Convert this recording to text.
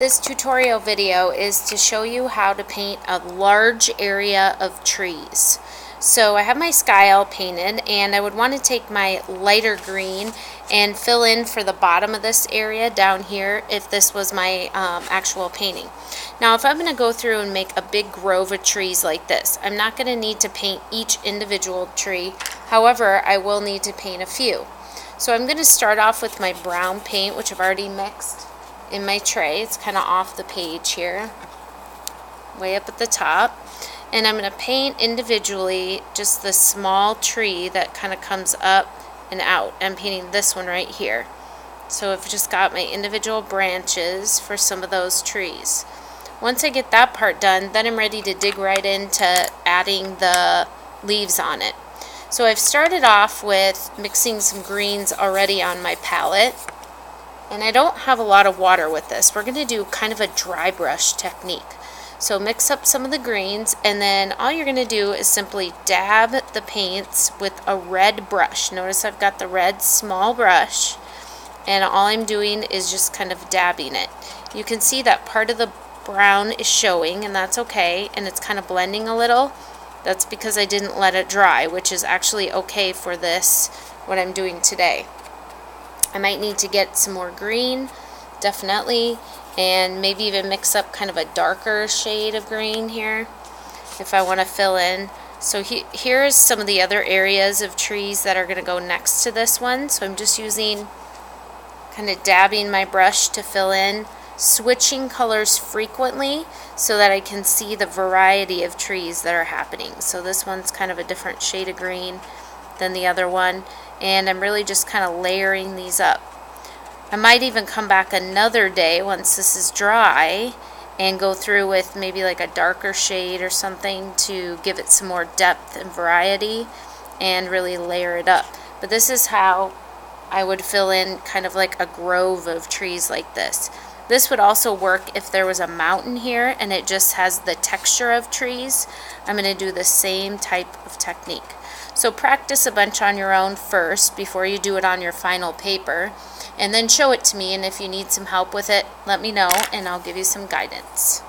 This tutorial video is to show you how to paint a large area of trees. So I have my sky all painted, and I would want to take my lighter green and fill in for the bottom of this area down here if this was my actual painting. Now if I'm going to go through and make a big grove of trees like this, I'm not going to need to paint each individual tree. However, I will need to paint a few. So I'm going to start off with my brown paint, which I've already mixed in my tray. It's kind of off the page here, way up at the top. And I'm going to paint individually just the small tree that kind of comes up and out. I'm painting this one right here. So I've just got my individual branches for some of those trees. Once I get that part done, then I'm ready to dig right into adding the leaves on it. So I've started off with mixing some greens already on my palette. And I don't have a lot of water with this. We're going to do kind of a dry brush technique. So mix up some of the greens, and then all you're going to do is simply dab the paints with a red brush. Notice I've got the red small brush, and all I'm doing is just kind of dabbing it. You can see that part of the brown is showing, and that's okay, and it's kind of blending a little. That's because I didn't let it dry, which is actually okay for this, what I'm doing today. I might need to get some more green, definitely, and maybe even mix up kind of a darker shade of green here if I want to fill in. So here's some of the other areas of trees that are going to go next to this one. So I'm just using, kind of dabbing my brush to fill in, switching colors frequently so that I can see the variety of trees that are happening. So this one's kind of a different shade of green than the other one, and I'm really just kind of layering these up. I might even come back another day once this is dry and go through with maybe like a darker shade or something to give it some more depth and variety and really layer it up. But this is how I would fill in kind of like a grove of trees like this. This would also work if there was a mountain here and it just has the texture of trees. I'm going to do the same type of technique. So practice a bunch on your own first before you do it on your final paper, and then show it to me, and if you need some help with it, let me know and I'll give you some guidance.